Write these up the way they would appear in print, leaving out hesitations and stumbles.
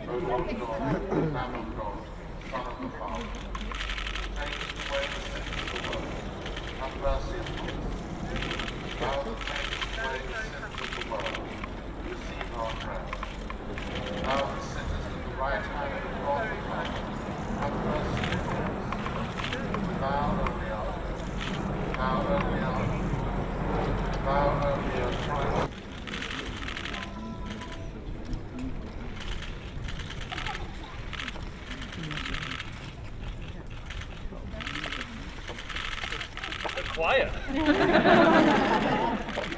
O Lord God, Lamb of God, Son of the Father, taking away the sins of the world, have mercy upon us. Thou that takest away the sins of the world, receive our prayer. Thou that sittest at the right hand of God the Father, have mercy upon us. Thou only art good, thou only art good, thou only art Christ. Quiet.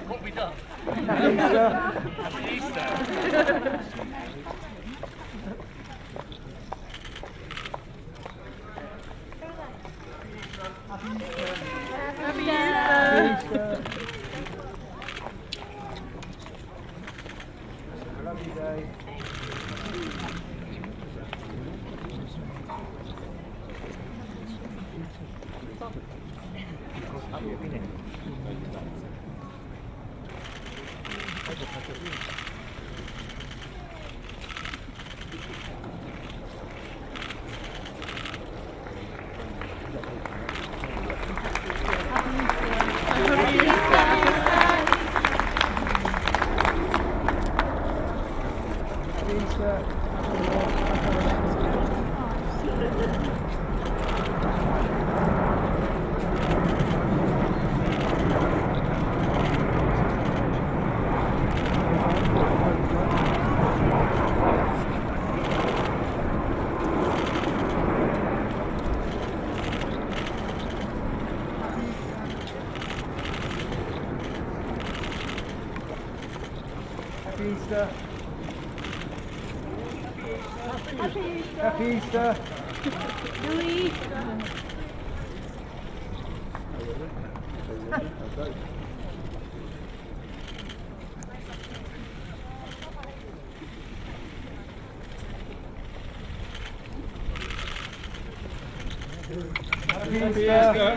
What have we done? Easter. Lovely day. Happy Easter. Happy Easter. Louis. Happy Easter.